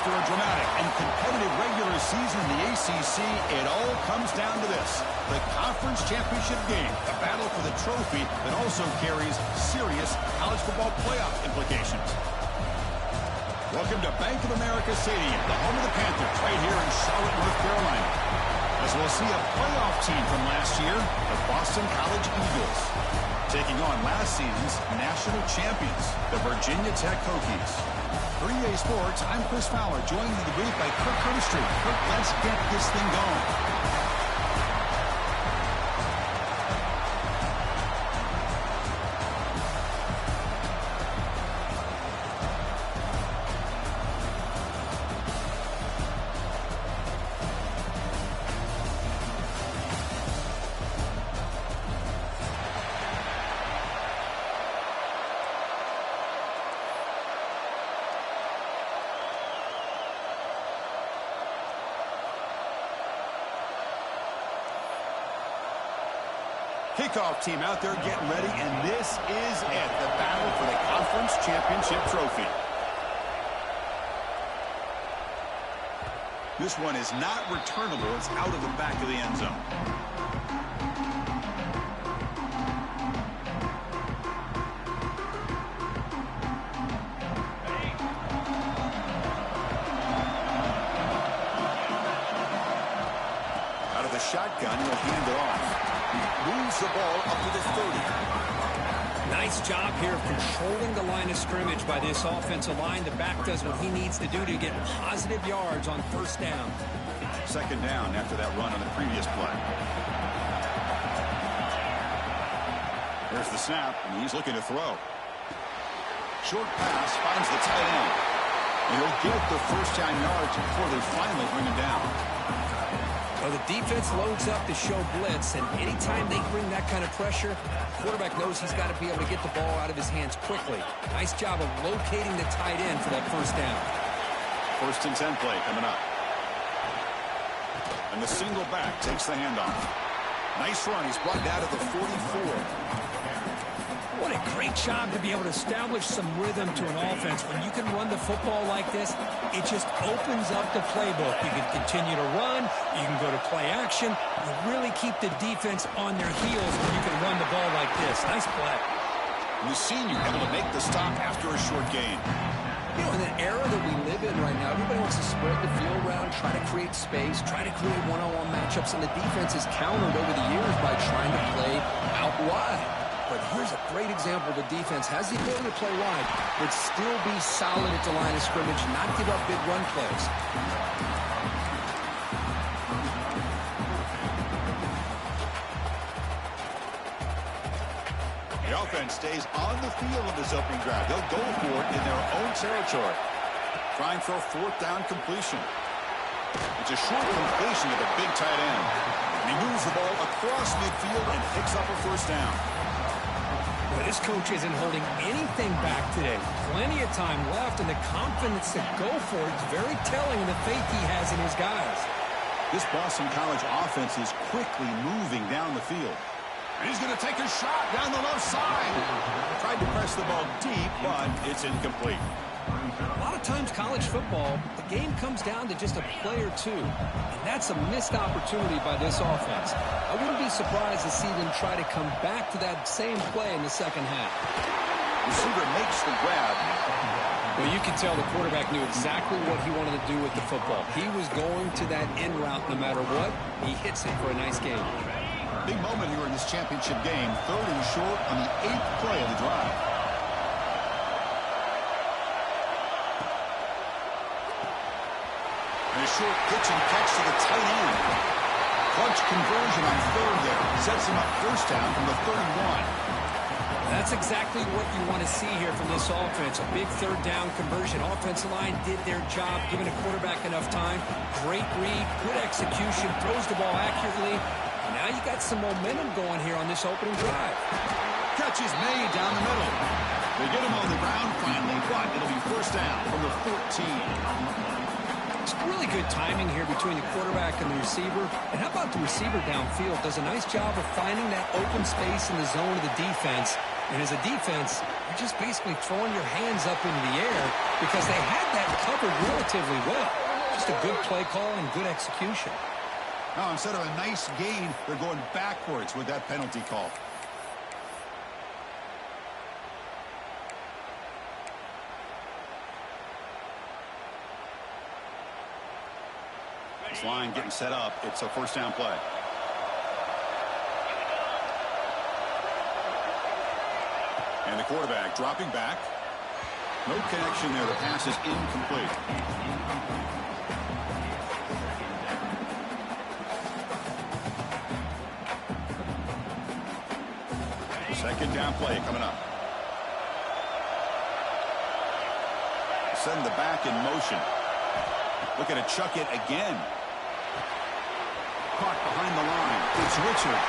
After a dramatic and competitive regular season in the ACC, it all comes down to this: the conference championship game, the battle for the trophy that also carries serious college football playoff implications. Welcome to Bank of America Stadium, the home of the Panthers, right here in Charlotte, North Carolina. As we'll see a playoff team from last year, the Boston College Eagles, taking on last season's national champions, the Virginia Tech Hokies. For EA Sports, I'm Chris Fowler, joined in the booth by Kirk Herbstreit. Kirk, let's get this thing going. Kickoff team out there getting ready, and this is it, the battle for the conference championship trophy. This one is not returnable. It's out of the back of the end zone. Out of the shotgun, he'll hand it off. Moves the ball up to the 30. Nice job here of controlling the line of scrimmage by this offensive line. The back does what he needs to do to get positive yards on first down. Second down after that run on the previous play. There's the snap, and he's looking to throw. Short pass finds the tight end. And he'll get the first down yards before they finally bring him down. Well, the defense loads up to show blitz, and anytime they bring that kind of pressure, the quarterback knows he's got to be able to get the ball out of his hands quickly. Nice job of locating the tight end for that first down. First and 10 play coming up. And the single back takes the handoff. Nice run. He's brought down to the 44. What a great job to be able to establish some rhythm to an offense. When you can run the football like this, it just opens up the playbook. You can continue to run. You can go to play action. You really keep the defense on their heels when you can run the ball like this. Nice play. The senior able to make the stop after a short gain. You know, in the era that we live in right now, everybody wants to spread the field around, try to create space, try to create one-on-one matchups, and the defense is countered over the years by trying to play out wide. But here's a great example. The defense has the ability to play wide, but still be solid at the line of scrimmage, not give up big run plays. The offense stays on the field in this opening drive. They'll go for it in their own territory. Trying for a fourth down completion. It's a short completion to the big tight end. And he moves the ball across midfield and picks up a first down. Well, this coach isn't holding anything back today. Plenty of time left, and the confidence to go for it is very telling of the faith he has in his guys. This Boston College offense is quickly moving down the field. And he's going to take a shot down the left side. Tried to press the ball deep, but it's incomplete. A lot of times college football, the game comes down to just a play or two. And that's a missed opportunity by this offense. I wouldn't be surprised to see them try to come back to that same play in the second half. Receiver makes the grab. Well, you can tell the quarterback knew exactly what he wanted to do with the football. He was going to that in route no matter what. He hits it for a nice game. Big moment here in this championship game. Third and short on the 8th play of the drive. And a short pitch and catch to the tight end. Clutch conversion on third there. Sets him up first down from the 31. That's exactly what you want to see here from this offense. A big third down conversion. Offensive line did their job, giving the quarterback enough time. Great read, good execution, throws the ball accurately. And now you got some momentum going here on this opening drive. Catch is made down the middle. They get him on the ground finally, but it'll be first down from the 14. It's really good timing here between the quarterback and the receiver. And how about the receiver downfield? Does a nice job of finding that open space in the zone of the defense. And as a defense, You're just basically throwing your hands up into the air because they had that covered relatively well. Just a good play call and good execution. Now, instead of a nice gain, they're going backwards with that penalty call. This line getting set up. It's a first down play. And the quarterback dropping back. No connection there. The pass is incomplete. Second down play coming up. Send the back in motion. Looking to chuck it again. Caught behind the line. It's Richard.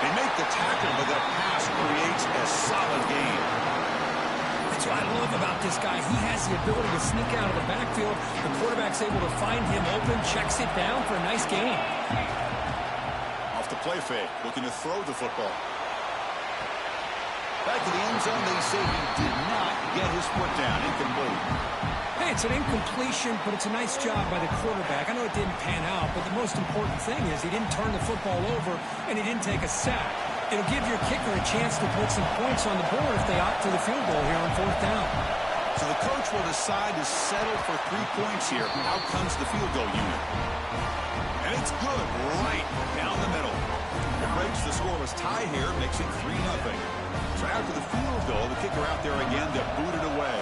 They make the tackle, but that pass creates a solid gain. That's what I love about this guy. He has the ability to sneak out of the backfield. The quarterback's able to find him open, checks it down for a nice gain. Off the play fake, looking to throw the football. Back to the end zone, they say he did not get his foot down. Incomplete. Hey, it's an incompletion, but it's a nice job by the quarterback. I know it didn't pan out, but the most important thing is he didn't turn the football over and he didn't take a sack. It'll give your kicker a chance to put some points on the board if they opt for the field goal here on fourth down. So the coach will decide to settle for 3 points here. Out comes the field goal unit. And it's good right down the middle. It breaks the scoreless tie here, makes it 3-0. So after the field goal, the kicker out there again to boot it away.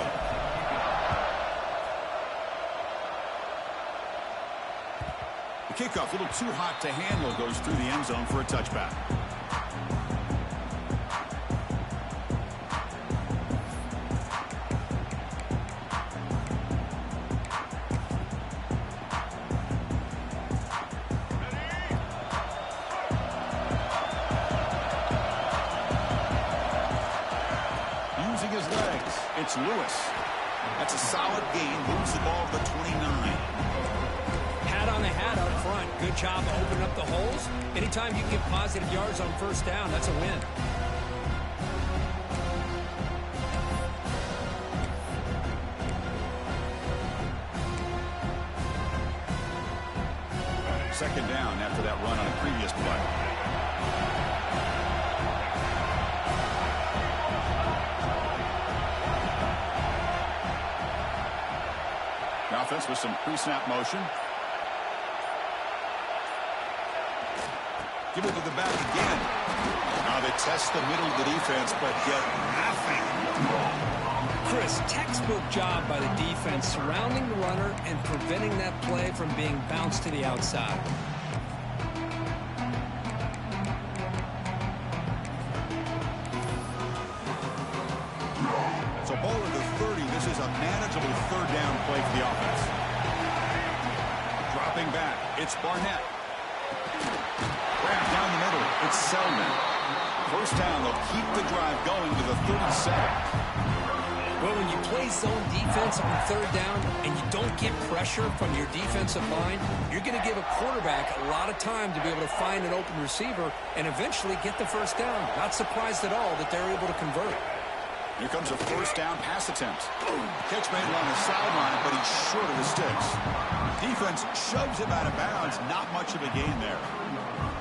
The kickoff, a little too hot to handle, goes through the end zone for a touchback. Using his legs, it's Lewis. That's a solid gain, moves the ball to the 29. Hat on the hat up front. Good job of opening up the holes. Anytime you can get positive yards on first down, that's a win. Second down after that run on a previous play. The offense with some pre-snap motion. Give it to the back again. Now they test the middle of the defense, but get nothing. Chris, textbook job by the defense surrounding the runner and preventing that play from being bounced to the outside. So ball at the 30. This is a manageable third down play for the offense. Dropping back. It's Barnett. Wrapped down the middle. It's Selman. First down. They'll keep the drive going to the 37. Well, when you play zone defense on third down and you don't get pressure from your defensive line, you're going to give a quarterback a lot of time to be able to find an open receiver and eventually get the first down. Not surprised at all that they're able to convert. Here comes a first down pass attempt. Catch made along the sideline, but he's short of the sticks. Defense shoves him out of bounds. Not much of a gain there.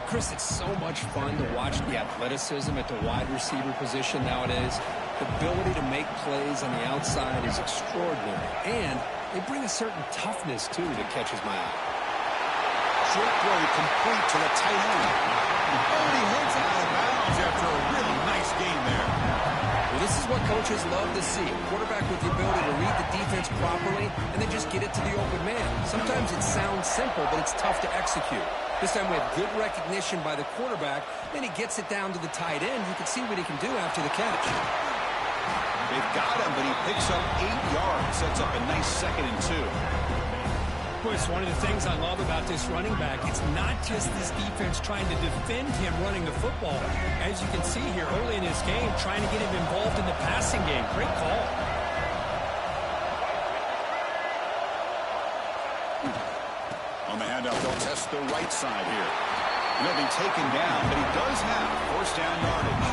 Chris, it's so much fun to watch the athleticism at the wide receiver position nowadays. The ability to make plays on the outside is extraordinary. And they bring a certain toughness, too, that catches my eye. Short throw complete to the tight end. And he heads out of bounds after a really nice gain there. Well, this is what coaches love to see. A quarterback with the ability to read the defense properly and then just get it to the open man. Sometimes it sounds simple, but it's tough to execute. This time we have good recognition by the quarterback. Then he gets it down to the tight end. You can see what he can do after the catch. They've got him, but he picks up 8 yards. Sets up a nice 2nd and 2. Chris, one of the things I love about this running back, it's not just this defense trying to defend him running the football. As you can see here early in this game, trying to get him involved in the passing game. Great call. On the handout, they'll test the right side here. He'll be taken down, but he does have first down yardage.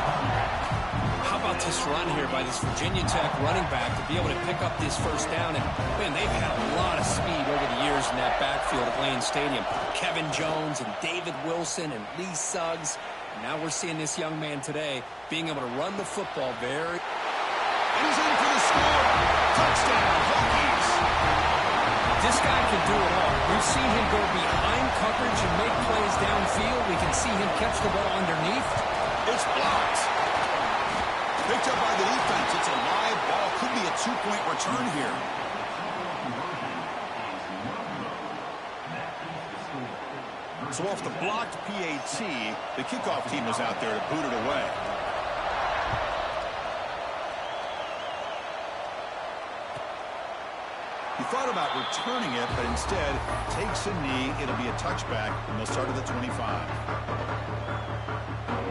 How about this run here by this Virginia Tech running back to be able to pick up this first down? And, man, they've had a lot of speed over the years in that backfield at Lane Stadium. Kevin Jones and David Wilson and Lee Suggs. And now we're seeing this young man today being able to run the football very... And he's in for the score. Touchdown, Hokies. This guy can do it all. We've seen him go behind coverage and make plays downfield. We can see him catch the ball underneath. It's blocked. Picked up by the defense. It's a live ball. Could be a two-point return here. So off the blocked PAT, the kickoff team was out there to boot it away. He thought about returning it, but instead takes a knee. It'll be a touchback, and they'll start at the 25.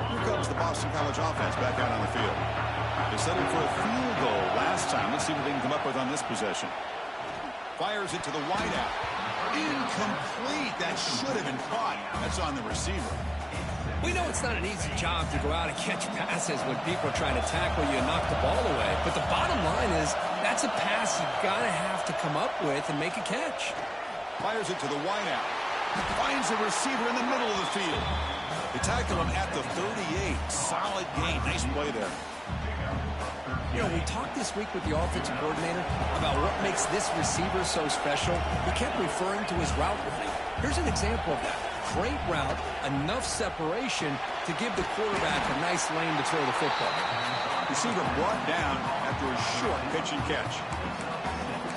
Here comes the Boston College offense back out on the field. They settled for a field goal last time. Let's see what they can come up with on this possession. Fires it to the wideout. Incomplete. That should have been caught. That's on the receiver. We know it's not an easy job to go out and catch passes when people are trying to tackle you and knock the ball away. But the bottom line is that's a pass you've got to have to come up with and make a catch. Fires it to the wideout. Finds a receiver in the middle of the field. They tackle him at the 38. Solid gain. Nice play there. You know, we talked this week with the offensive coordinator about what makes this receiver so special. He kept referring to his route running. Here's an example of that. Great route, enough separation to give the quarterback a nice lane to throw the football. Receiver brought down after a short pitch and catch.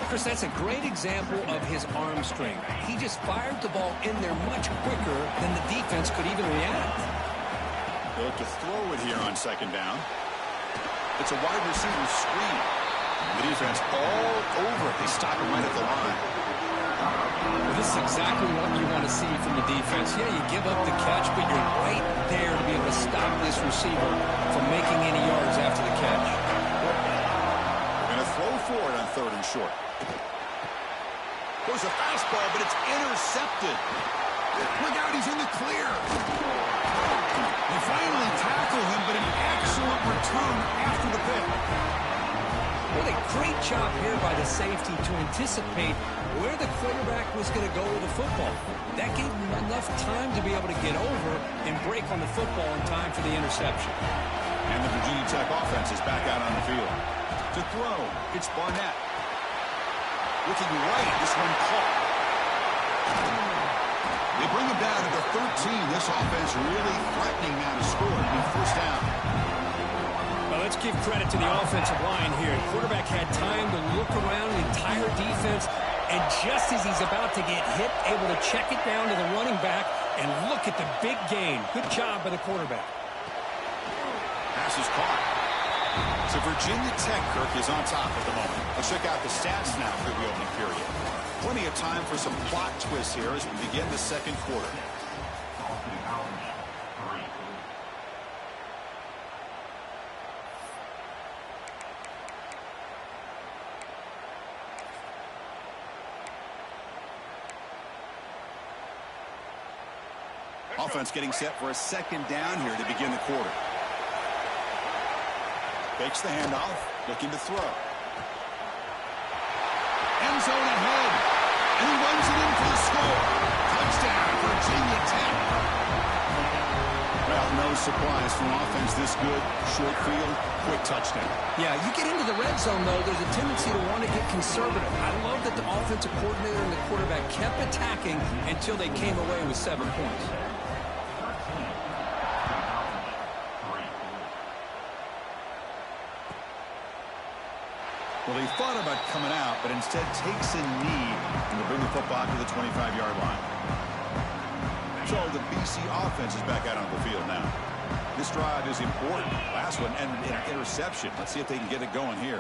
Chris, that's a great example of his arm strength. He just fired the ball in there much quicker than the defense could even react. They'll look to throw it here on second down. It's a wide receiver screen. The defense all over it. They stop him right at the line. Well, this is exactly what you want to see from the defense. Yeah, you give up the catch, but you're right there to be able to stop this receiver from making any yards after the catch. They're going to throw for it on third and short. Goes a fastball, but it's intercepted. Look out, he's in the clear. They finally tackle him, but an excellent return after the pick. What a great job here by the safety to anticipate where the quarterback was going to go with the football. That gave him enough time to be able to get over and break on the football in time for the interception. And the Virginia Tech offense is back out on the field. To throw, it's Barnett. Looking right, this one caught. They bring him down to the 13. This offense really threatening now to score. It'll be first down. Well, let's give credit to the offensive line here. The quarterback had time to look around the entire defense, and just as he's about to get hit, able to check it down to the running back, and look at the big gain. Good job by the quarterback. Pass is caught. So Virginia Tech, Kirk, is on top at the moment. Let's check out the stats now for the opening period. Plenty of time for some plot twists here as we begin the second quarter. Offense getting set for a second down here to begin the quarter. Fakes the handoff, looking to throw. End zone ahead, and he runs it in for the score. Touchdown, Virginia Tech. Well, no surprise from offense this good. Short field, quick touchdown. Yeah, you get into the red zone, though, there's a tendency to want to get conservative. I love that the offensive coordinator and the quarterback kept attacking until they came away with 7 points. Well, he thought about coming out, but instead takes a knee and will bring the football to the 25-yard line. So the BC offense is back out on the field now. This drive is important. Last one ended in an interception. Let's see if they can get it going here.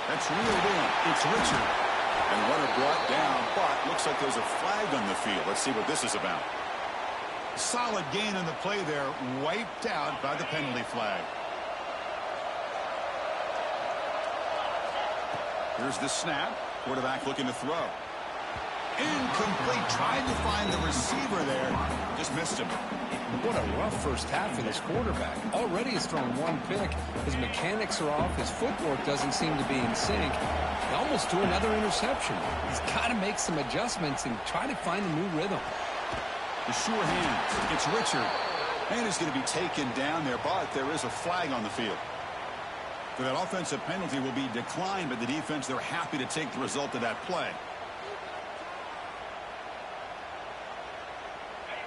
That's reeled in. It's Richard. And runner brought down, but looks like there's a flag on the field. Let's see what this is about. Solid gain in the play there, wiped out by the penalty flag. Here's the snap. Quarterback looking to throw. Incomplete. Tried to find the receiver there. Just missed him. What a rough first half for this quarterback. Already he's thrown one pick. His mechanics are off. His footwork doesn't seem to be in sync. He almost threw another interception. He's got to make some adjustments and try to find a new rhythm. The sure hands. It's Richard. And he's going to be taken down there, but there is a flag on the field. So that offensive penalty will be declined by the defense. They're happy to take the result of that play.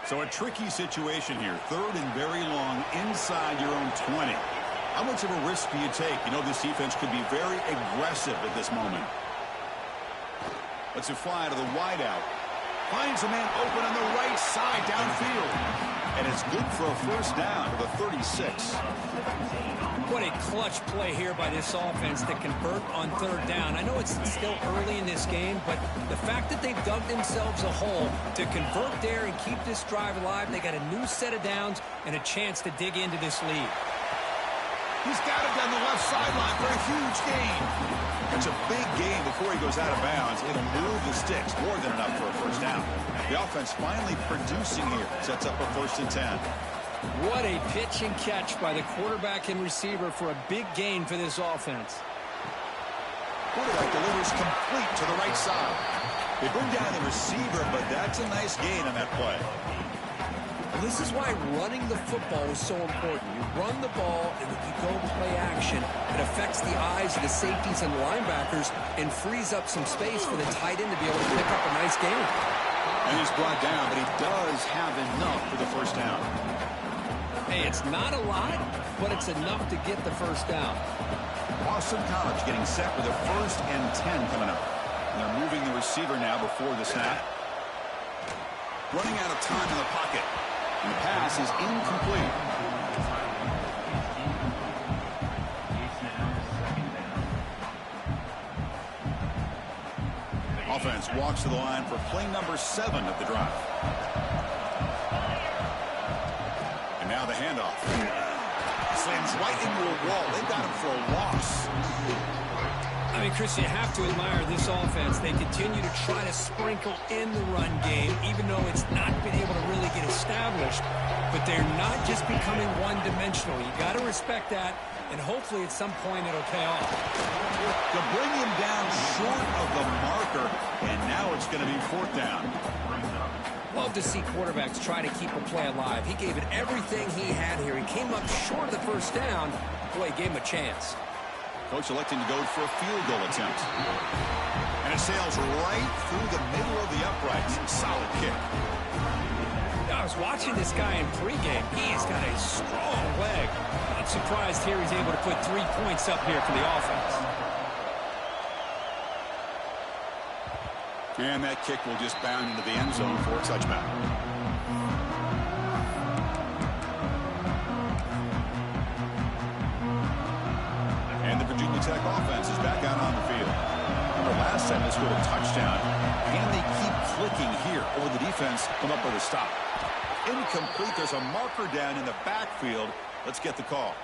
So a tricky situation here. 3rd and very long inside your own 20. How much of a risk do you take? You know this defense could be very aggressive at this moment. Lets it fly to the wideout. Finds a man open on the right side downfield. And it's good for a first down to the 36. What a clutch play here by this offense to convert on 3rd down. I know it's still early in this game, but the fact that they've dug themselves a hole to convert there and keep this drive alive, they got a new set of downs and a chance to dig into this lead. He's got it down the left sideline for a huge gain. It's a big gain before he goes out of bounds. It'll move the sticks, more than enough for a first down. The offense finally producing here. Sets up a 1st and 10. What a pitch and catch by the quarterback and receiver for a big gain for this offense. Quarterback delivers complete to the right side. They bring down the receiver, but that's a nice gain on that play. This is why running the football is so important. You run the ball, and if you go play action, it affects the eyes of the safeties and the linebackers and frees up some space for the tight end to be able to pick up a nice gain. And he's brought down, but he does have enough for the first down. Hey, it's not a lot, but it's enough to get the first down. Boston College getting set with a 1st and 10 coming up. And they're moving the receiver now before the snap. Running out of time in the pocket. And the pass is incomplete. Offense walks to the line for play number 7 of the drive. And now the handoff. Slams right into a wall. They got him for a loss. I mean, Chris, you have to admire this offense. They continue to try to sprinkle in the run game, even though it's not been able to really get established. But they're not just becoming one-dimensional. You got to respect that, and hopefully at some point it'll pay off. To bring him down short of the marker, and now it's going to be 4th down. Love to see quarterbacks try to keep a play alive. He gave it everything he had here. He came up short of the first down. Boy, he gave him a chance. Coach electing to go for a field goal attempt. And it sails right through the middle of the uprights. Solid kick. I was watching this guy in pregame. He's got a strong leg. Not surprised here he's able to put 3 points up here for the offense. And that kick will just bound into the end zone for a touchback. And the Virginia Tech offense is back out on the field. Remember, last time they scored a touchdown, and they keep clicking here, or the defense come up with a stop. Incomplete. There's a marker down in the backfield. Let's get the call.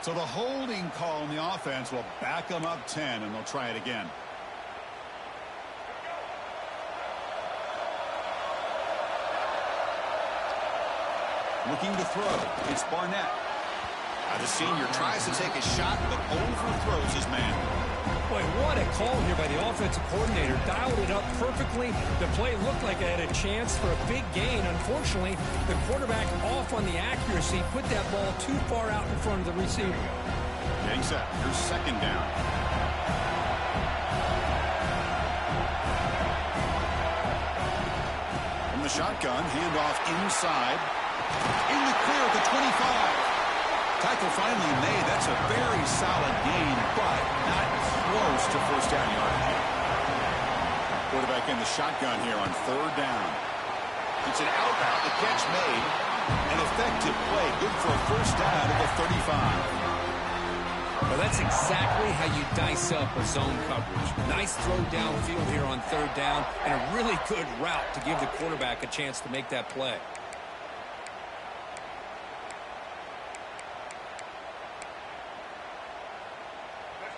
So the holding call on the offense will back them up 10, and they'll try it again. Looking to throw. It's Barnett. The senior tries to take a shot, but overthrows his man. Boy, what a call here by the offensive coordinator. Dialed it up perfectly. The play looked like it had a chance for a big gain. Unfortunately, the quarterback off on the accuracy, put that ball too far out in front of the receiver. Getting set. Here's 2nd down. From the shotgun, handoff inside. In the clear at the 25. Tackle finally made. That's a very solid gain, but not close to first down yardage. Quarterback in the shotgun here on 3rd down. It's an outbound. The catch made. An effective play. Good for a first down at the 35. Well, that's exactly how you dice up a zone coverage. Nice throw downfield here on 3rd down, and a really good route to give the quarterback a chance to make that play.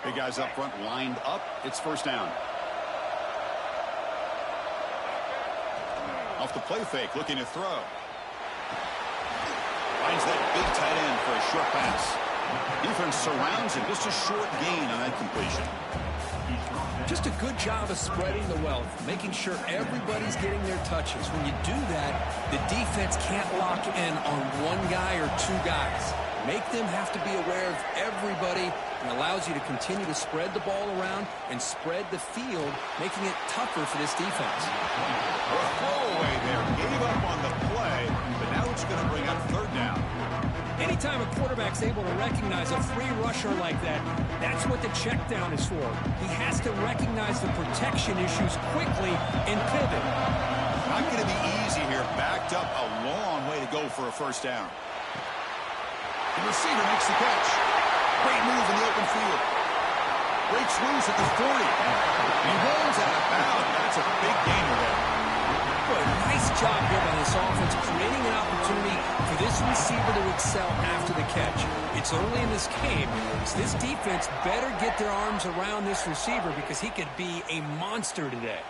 Big guys up front lined up. It's first down. Off the play fake, looking to throw. Finds that big tight end for a short pass. Defense surrounds him. Just a short gain on that completion. Just a good job of spreading the wealth, making sure everybody's getting their touches. When you do that, the defense can't lock in on one guy or two guys. Make them have to be aware of everybody, and allows you to continue to spread the ball around and spread the field, making it tougher for this defense. A throwaway there. Gave up on the play, but now it's going to bring up third down. Anytime a quarterback's able to recognize a free rusher like that, that's what the check down is for. He has to recognize the protection issues quickly and pivot. Not going to be easy here. Backed up a long way to go for a first down. The receiver makes the catch. Great move in the open field. Breaks loose at the 40. He rolls out of bounds. That's a big gainer there. Boy, nice job here by this offense, creating an opportunity for this receiver to excel after the catch. It's early in this game, so this defense better get their arms around this receiver because he could be a monster today.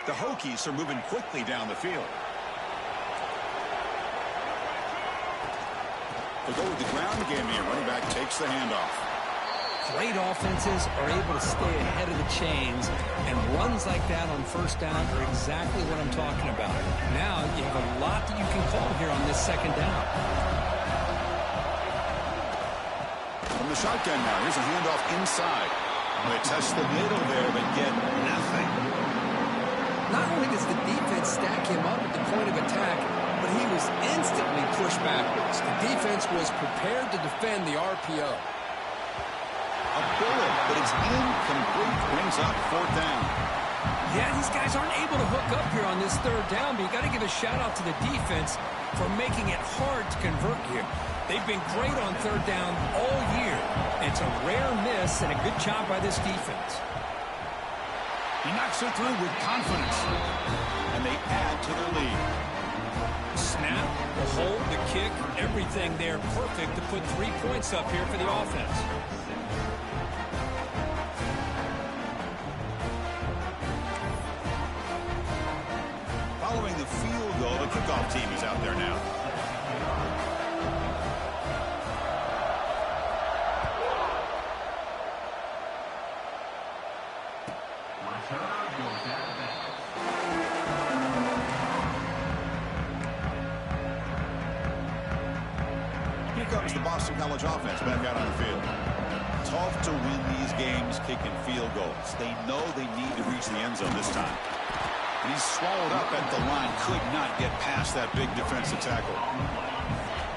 The Hokies are moving quickly down the field. They'll go with the ground game here. Running back takes the handoff. Great offenses are able to stay ahead of the chains, and runs like that on first down are exactly what I'm talking about. Now you have a lot that you can call here on this second down. From the shotgun now, here's a handoff inside. They test the middle there, but get nothing. Not only does the defense stack him up at the point of attack, but he was instantly pushed backwards. The defense was prepared to defend the RPO. A bullet, but it's incomplete. Brings up fourth down. Yeah, these guys aren't able to hook up here on this third down, but you got to give a shout out to the defense for making it hard to convert here. They've been great on third down all year. It's a rare miss and a good job by this defense. He knocks it through with confidence, and they add to their lead. Snap, the hold, the kick, everything there perfect to put 3 points up here for the offense. Following the field goal, the kickoff team is out there now. Here comes the Boston College offense back out on the field. Tough to win these games kicking field goals. They know they need to reach the end zone this time. And he's swallowed up at the line. Could not get past that big defensive tackle.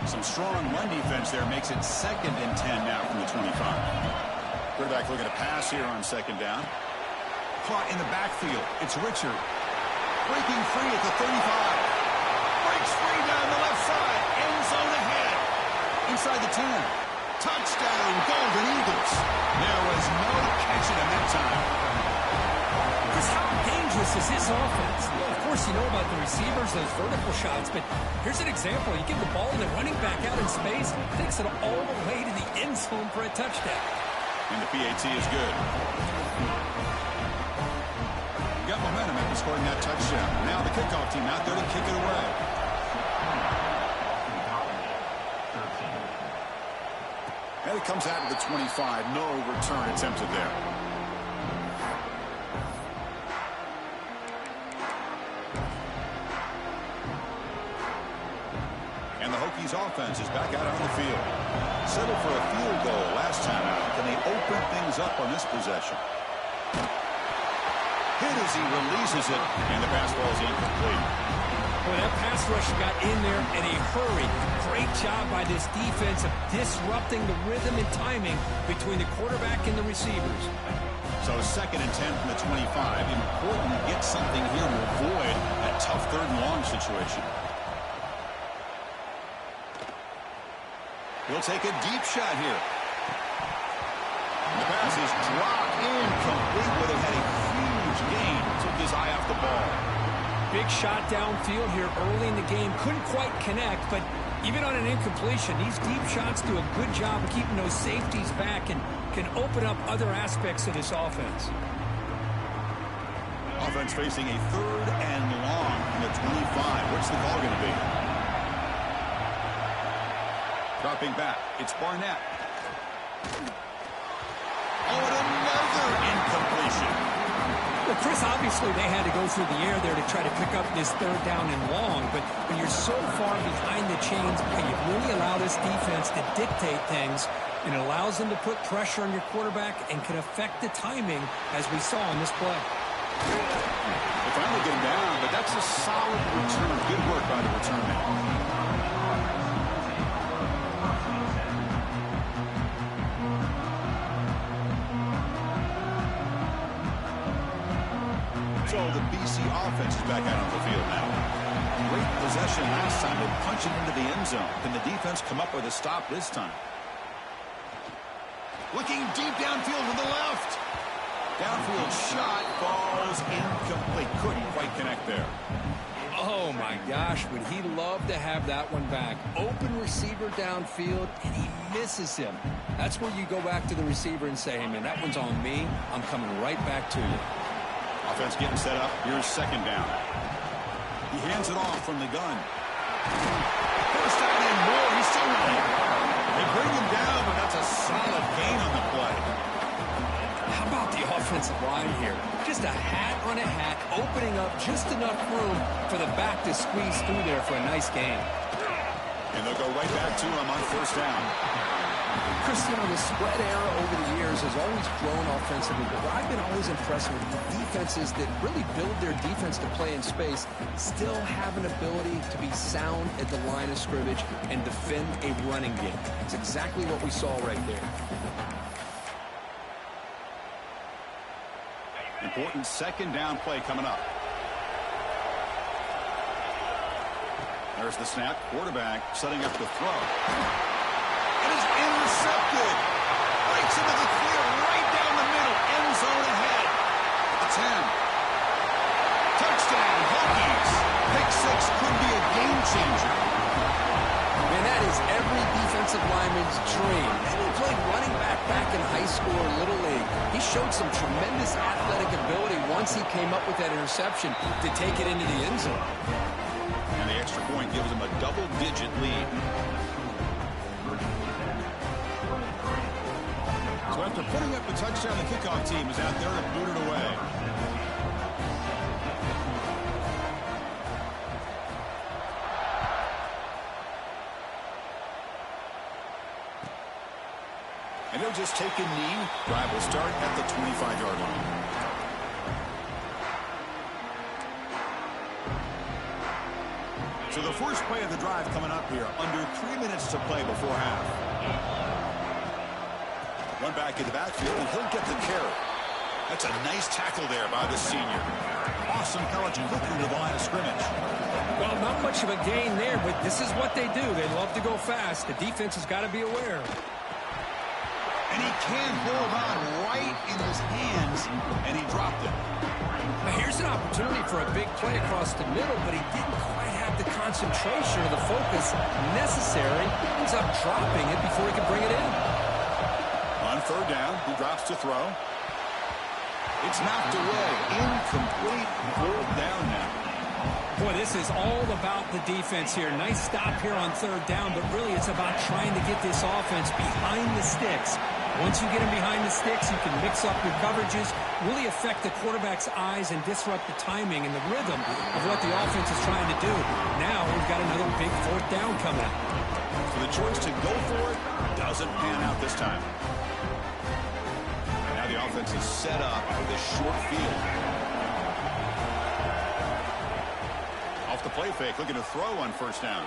Some strong run defense there makes it 2nd and 10 now from the 25. Quarterback looking to pass here on second down. Caught in the backfield. It's Richard. Breaking free at the 35. Breaks free down the left side. End zone ahead. Inside the 10. Touchdown, Golden Eagles. There was no catching him that time. Because how dangerous is his offense? Well, of course, you know about the receivers, those vertical shots, but here's an example. You give the ball and the running back out in space, takes it all the way to the end zone for a touchdown. And the PAT is good. Got momentum after scoring that touchdown. Now the kickoff team out there to kick it away. And it comes out to the 25. No return attempted there. And the Hokies offense is back out on the field. Settled for a field goal last time out. Can they open things up on this possession? Hit as he releases it, and the pass ball is incomplete. Boy, that pass rush got in there in a hurry. Great job by this defense of disrupting the rhythm and timing between the quarterback and the receivers. So 2nd and 10 from the 25. Important to get something here to avoid that tough 3rd and long situation. He'll take a deep shot here. The pass is dropped incomplete, but it had a huge gain. Took his eye off the ball. Big shot downfield here early in the game. Couldn't quite connect, but Even on an incompletion, these deep shots do a good job of keeping those safeties back and can open up other aspects of this offense. Offense facing a 3rd and long from the 25. What's the call going to be? Dropping back. It's Barnett. Oh, and another incompletion. Well, Chris, obviously they had to go through the air there to try to pick up this 3rd down and long, but when you're so far behind the chains, you really allow this defense to dictate things, and it allows them to put pressure on your quarterback and can affect the timing, as we saw in this play. They finally get him down, but that's a solid return. Good work by the return man. So the BC offense is back out on the field now. Great possession last time. They punch it into the end zone. Can the defense come up with a stop this time? Looking deep downfield to the left. Downfield shot falls incomplete. Couldn't quite connect there. Oh, my gosh. Would he love to have that one back. Open receiver downfield, and he misses him. That's where you go back to the receiver and say, hey, man, that one's on me. I'm coming right back to you. Offense getting set up. Here's 2nd down. He hands it off from the gun. 1st down and more. He's still running. They bring him down, but that's a solid gain on the play. How about the offensive line here? Just a hat on a hat, opening up just enough room for the back to squeeze through there for a nice gain. And they'll go right back to him on 1st down. Cristiano, the spread era over the years has always grown offensively, but what I've been always impressed with defenses that really build their defense to play in space still have an ability to be sound at the line of scrimmage and defend a running game. It's exactly what we saw right there. Important 2nd down play coming up. There's the snap. Quarterback setting up the throw. It is intercepted. Breaks into the clear right down the middle. End zone ahead. The 10. Touchdown, Hokies. Pick 6 could be a game changer. Man, that is every defensive lineman's dream. And he played running back in high school or Little League. He showed some tremendous athletic ability once he came up with that interception to take it into the end zone. And the extra point gives him a double-digit lead. So after putting up the touchdown, the kickoff team is out there to boot it away. And he'll just take a knee. Drive will start at the 25-yard line. So the first play of the drive coming up here. Under 3 minutes to play before half. Run back in the backfield, and he'll get the carry. That's a nice tackle there by the senior. Awesome coverage and quickly to the line of scrimmage. Well, not much of a gain there, but this is what they do. They love to go fast. The defense has got to be aware. And he can hold on right in his hands, and he dropped it. Now here's an opportunity for a big play across the middle, but he didn't quite have the concentration or the focus necessary. Ends up dropping it before he could bring it in. On 3rd down, he drops to throw. It's knocked away. Incomplete. 4th down now. Boy, this is all about the defense here. Nice stop here on 3rd down, but really it's about trying to get this offense behind the sticks. Once you get them behind the sticks, you can mix up your coverages, really affect the quarterback's eyes and disrupt the timing and the rhythm of what the offense is trying to do. Now we've got another big 4th down coming up. So the choice to go for it doesn't pan out this time. And now the offense is set up for this short field. Off the play fake, looking to throw on 1st down.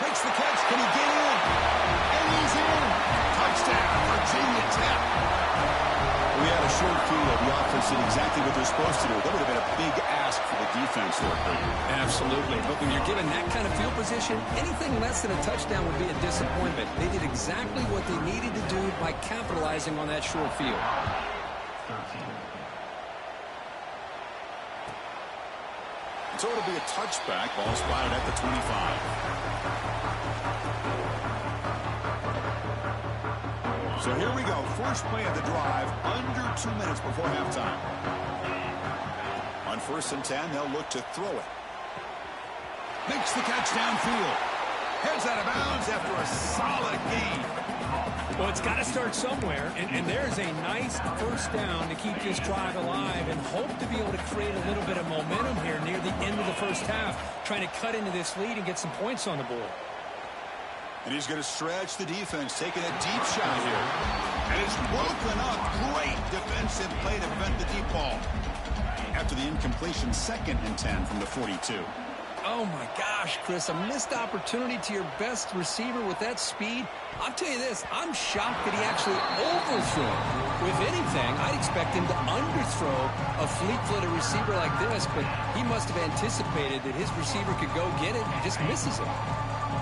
Makes the catch. Can he get in? And he's in. Touchdown, Virginia Tech. We had a short field. The offense did exactly what they're supposed to do. That would have been a big ask for the defense there. Absolutely. But when you're given that kind of field position, anything less than a touchdown would be a disappointment. They did exactly what they needed to do by capitalizing on that short field. So it'll be a touchback. Ball spotted at the 25. So here we go. First play of the drive, under 2 minutes before halftime. On 1st and 10, they'll look to throw it. Makes the catch downfield. Heads out of bounds after a solid gain. Well, it's got to start somewhere, and there's a nice first down to keep this drive alive and hope to be able to create a little bit of momentum here near the end of the first half, trying to cut into this lead and get some points on the board. And he's going to stretch the defense, taking a deep shot here. And it's broken up. Great defensive play to prevent the deep ball. After the incompletion, 2nd and 10 from the 42. Oh, my gosh, Chris, a missed opportunity to your best receiver with that speed. I'll tell you this, I'm shocked that he actually overthrew it. If anything, I'd expect him to underthrow a fleet-footed receiver like this, but he must have anticipated that his receiver could go get it and just misses it.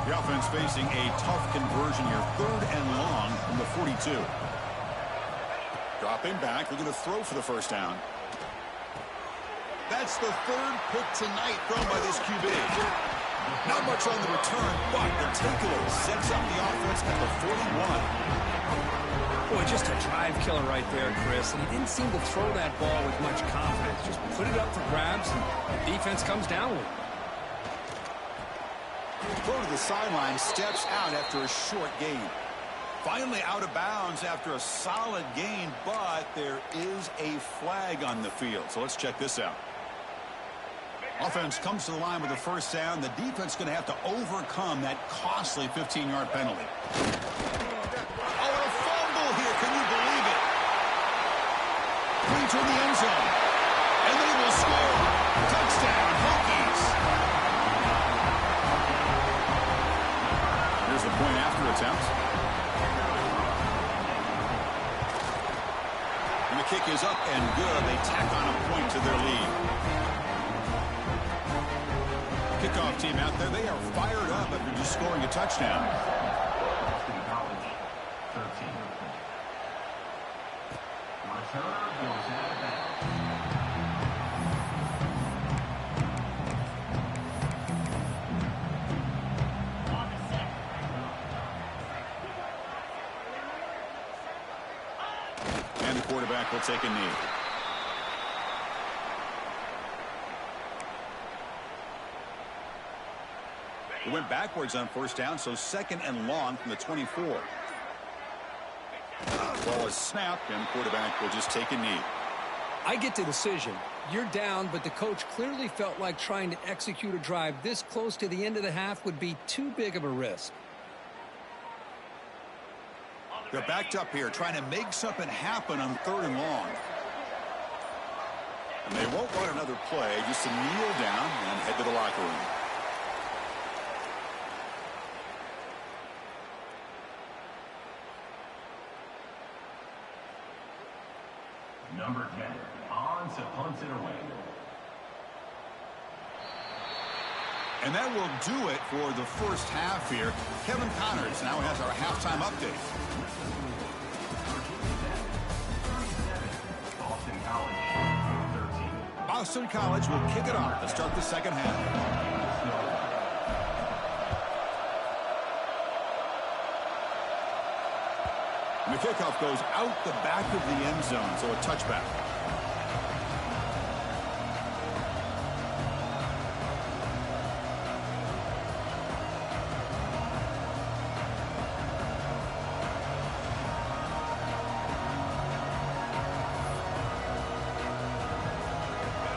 The offense facing a tough conversion here, 3rd and long from the 42. Dropping back, looking to throw for the first down. That's the 3rd pick tonight thrown by this QB. Not much on the return, but the takeaway sets up the offense at the 41. Boy, just a drive killer right there, Chris. And he didn't seem to throw that ball with much confidence. Just put it up for grabs, and the defense comes down with it. Throw to the sideline, steps out after a short gain. Finally out of bounds after a solid gain, but there is a flag on the field. So let's check this out. Offense comes to the line with the first down. The defense is going to have to overcome that costly 15-yard penalty. Oh, and a fumble here. Can you believe it? Clean to the end zone. And they will score. Touchdown, Hokies. Here's the point after attempt. And the kick is up and good. They tack on a point to their lead. Kickoff team out there, they are fired up after just scoring a touchdown. And the quarterback will take a knee. It went backwards on first down, so 2nd and long from the 24. Ball is snapped, and the quarterback will just take a knee. I get the decision. You're down, but the coach clearly felt like trying to execute a drive this close to the end of the half would be too big of a risk. They're backed up here, trying to make something happen on 3rd and long. And they won't run another play, just to kneel down and head to the locker room. Number 10, on to punt it away. And that will do it for the first half here. Kevin Connors now has our halftime update. Boston College will kick it off to start the second half. And the kickoff goes out the back of the end zone, so a touchback.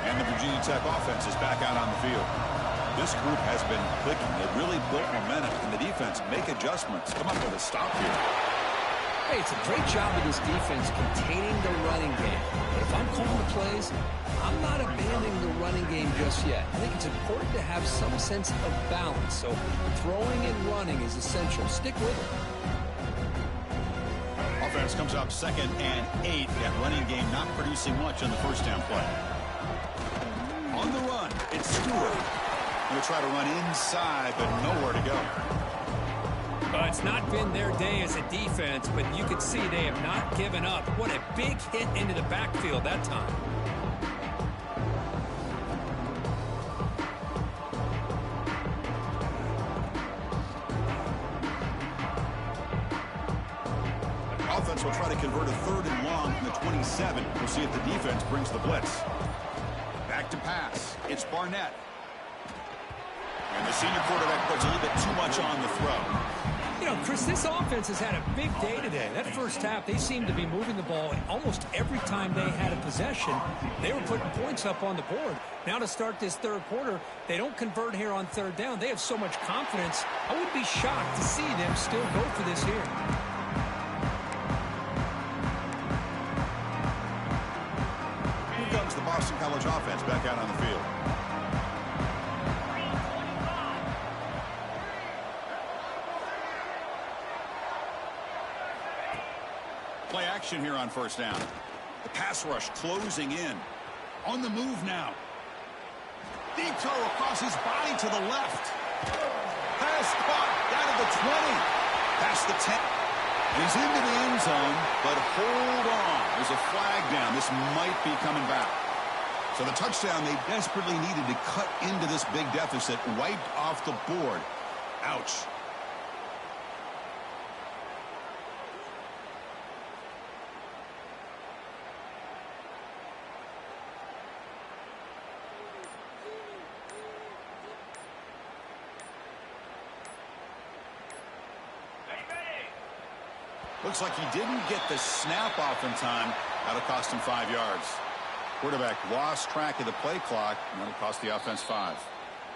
And the Virginia Tech offense is back out on the field. This group has been clicking. They've really built momentum. Can the defense make adjustments? Come up with a stop here. Hey, it's a great job of this defense containing the running game. But if I'm calling the plays, I'm not abandoning the running game just yet. I think it's important to have some sense of balance. So throwing and running is essential. Stick with it. Offense comes up 2nd and 8. That running game not producing much on the first down play. On the run, it's Stewart. Going to try to run inside, but nowhere to go. It's not been their day as a defense, but you can see they have not given up. What a big hit into the backfield that time. will try to convert a 3rd and long from the 27. We'll see if the defense brings the blitz. Back to pass. It's Barnett. And the senior quarterback puts a little bit too much on the throw. You know, Chris, this offense has had a big day today. That first half, they seemed to be moving the ball almost every time they had a possession. They were putting points up on the board. Now to start this 3rd quarter, they don't convert here on 3rd down. They have so much confidence. I would be shocked to see them still go for this here. Here comes the Boston College offense back out on the field. Play action here on 1st down. The pass rush closing in. On the move now. Deep throw across his body to the left. Pass caught down to the 20. Past the 10. And he's into the end zone, but hold on. There's a flag down. This might be coming back. So the touchdown they desperately needed to cut into this big deficit wiped off the board. Ouch. Looks like he didn't get the snap off in time. That'll cost him 5 yards. Quarterback lost track of the play clock, and that'll cost the offense 5.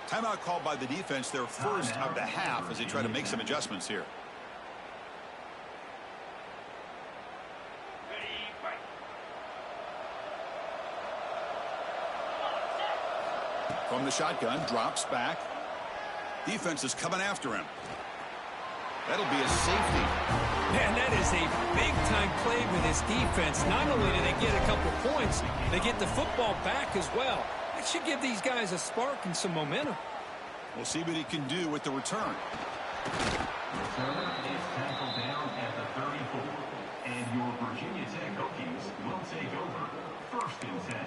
Timeout called by the defense, their first of the half, as they try to make some adjustments here. From the shotgun, drops back. Defense is coming after him. That'll be a safety. Man, that is a big-time play with this defense. Not only do they get a couple points, they get the football back as well. That should give these guys a spark and some momentum. We'll see what he can do with the return. Return is tackled down at the 34. And your Virginia Tech Hokies will take over 1st and 10.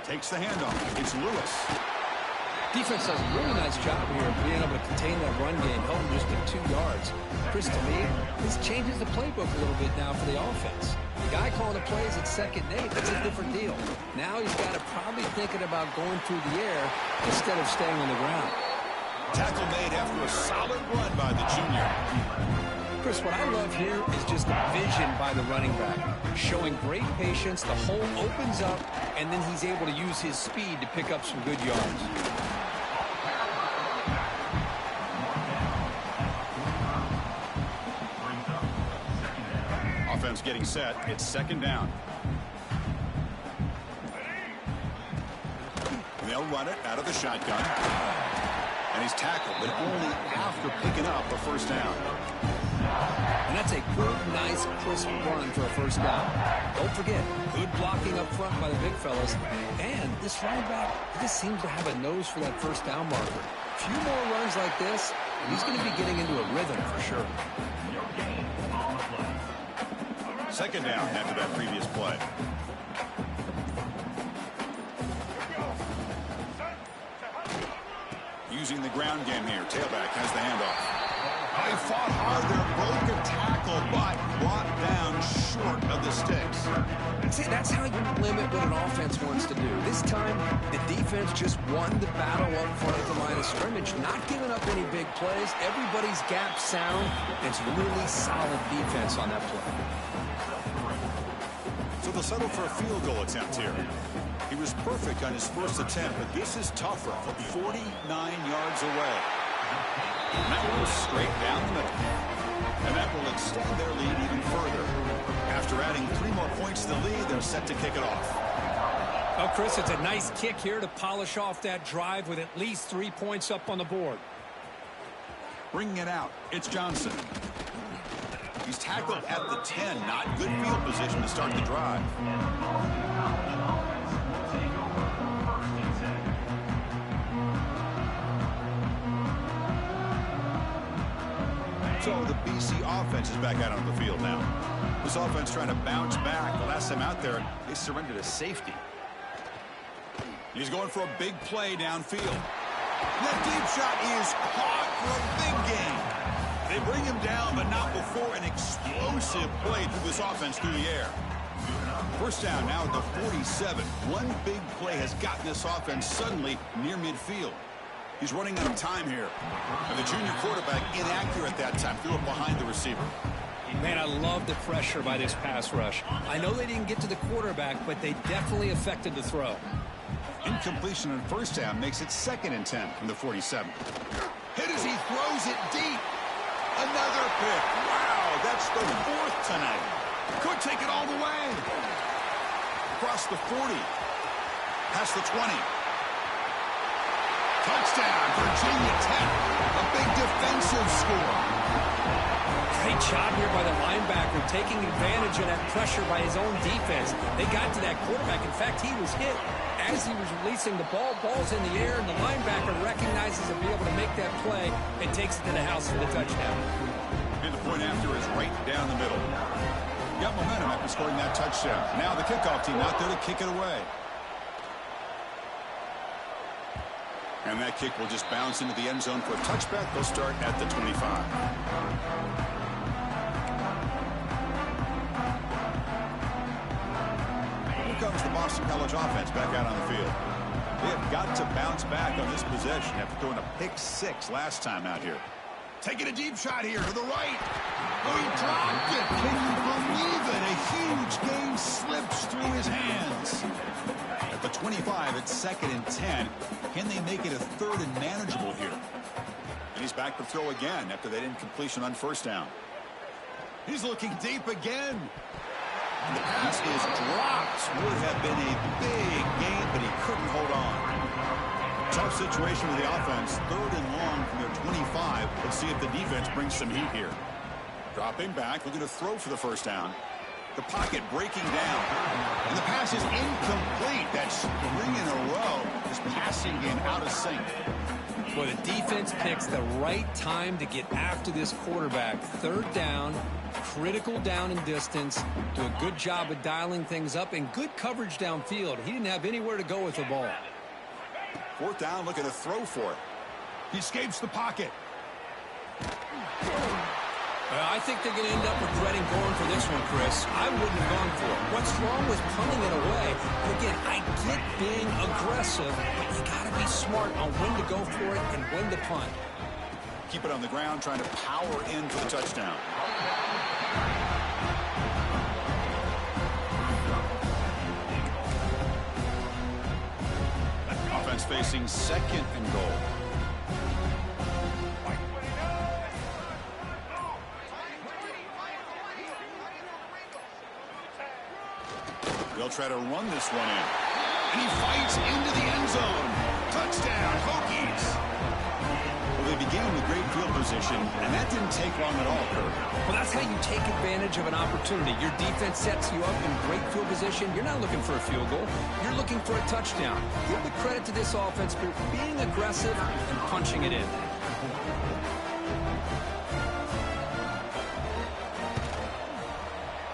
Takes the handoff. It's Lewis. Defense does a really nice job here of being able to contain that run game, held him just to 2 yards. Chris, to me, this changes the playbook a little bit now for the offense. The guy calling the plays at 2nd and 8, that's a different deal. Now he's got to probably thinking about going through the air instead of staying on the ground. Tackle made after a solid run by the junior. Chris, what I love here is just the vision by the running back. Showing great patience, the hole opens up, and then he's able to use his speed to pick up some good yards. Offense getting set. It's 2nd down. They'll run it out of the shotgun. And he's tackled, but only after picking up a 1st down. And that's a good, nice, crisp run for a 1st down. Don't forget, good blocking up front by the big fellas. And this running back just seems to have a nose for that 1st down marker. A few more runs like this, and he's going to be getting into a rhythm for sure. 2nd down after that previous play. Using the ground game here. Tailback has the handoff. They fought hard there, broke a tackle, but brought down short of the sticks. See, that's how you limit what an offense wants to do. This time, the defense just won the battle up front at the line of scrimmage, not giving up any big plays. Everybody's gap sound. It's really solid defense on that play. So they'll settle for a field goal attempt here. He was perfect on his first attempt, but this is tougher from 49 yards away. And that goes straight down the middle. And that will extend their lead even further. After adding 3 more points to the lead, they're set to kick it off. Oh, Chris, it's a nice kick here to polish off that drive with at least 3 points up on the board. Bringing it out, it's Johnson. He's tackled at the 10. Not good field position to start the drive. So the BC offense is back out on the field now. This offense trying to bounce back. The last time out there, they surrendered a safety. He's going for a big play downfield. That deep shot is caught for a big gain. They bring him down, but not before an explosive play through this offense through the air. First down now at the 47. One big play has gotten this offense suddenly near midfield. He's running out of time here. And the junior quarterback inaccurate that time. Threw it behind the receiver. Man, I love the pressure by this pass rush. I know they didn't get to the quarterback, but they definitely affected the throw. Incompletion on first down makes it 2nd and 10 from the 47. Hit as he throws it deep. Another pick. Wow, that's the 4th tonight. Could take it all the way. Across the 40. Past the 20. Touchdown, Virginia Tech. A big defensive score. Great job here by the linebacker, taking advantage of that pressure by his own defense. They got to that quarterback. In fact, he was hit as he was releasing the ball. Ball's in the air, and the linebacker recognizes he'll be able to make that play and takes it to the house for the touchdown. And the point after is right down the middle. Got momentum after scoring that touchdown. Now the kickoff team out there to kick it away. And that kick will just bounce into the end zone for a touchback. They'll start at the 25. Comes the Boston College offense back out on the field. They have got to bounce back on this possession after throwing a pick-6 last time out here. Taking a deep shot here to the right. Oh, he dropped it. Can you believe it? A huge gain slips through his hands. At the 25, it's 2nd and 10. Can they make it a 3rd and manageable here? And he's back to throw again after that incompletion on first down. He's looking deep again. And the pass is dropped. Would have been a big gain, but he couldn't hold on. Tough situation with the offense. 3rd and long from their 25. Let's see if the defense brings some heat here. Dropping back, looking to throw for the first down. The pocket breaking down. And the pass is incomplete. That's 3 in a row. This passing game out of sync. Well, the defense picks the right time to get after this quarterback. 3rd down, critical down and distance. Do a good job of dialing things up and good coverage downfield. He didn't have anywhere to go with the ball. 4th down, looking to throw for it. He escapes the pocket. I think they're going to end up regretting going for this one, Chris. I wouldn't have gone for it. What's wrong with punting it away? And again, I get being aggressive, but you got to be smart on when to go for it and when to punt. Keep it on the ground, trying to power in for the touchdown. Offense facing 2nd and goal. They'll try to run this one in. And he fights into the end zone. Touchdown, Hokies. Well, they began with great field position, and that didn't take long at all, Kirk. Well, that's how you take advantage of an opportunity. Your defense sets you up in great field position. You're not looking for a field goal. You're looking for a touchdown. Give the credit to this offense for being aggressive and punching it in.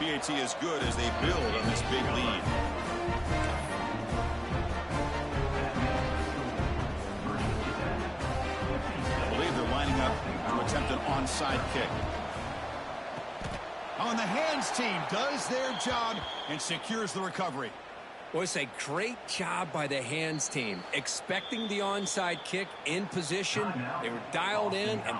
PAT is good as they build on this big lead. I believe they're lining up to attempt an onside kick. On the hands team does their job and secures the recovery. Well, it's a great job by the hands team. Expecting the onside kick in position. They were dialed in and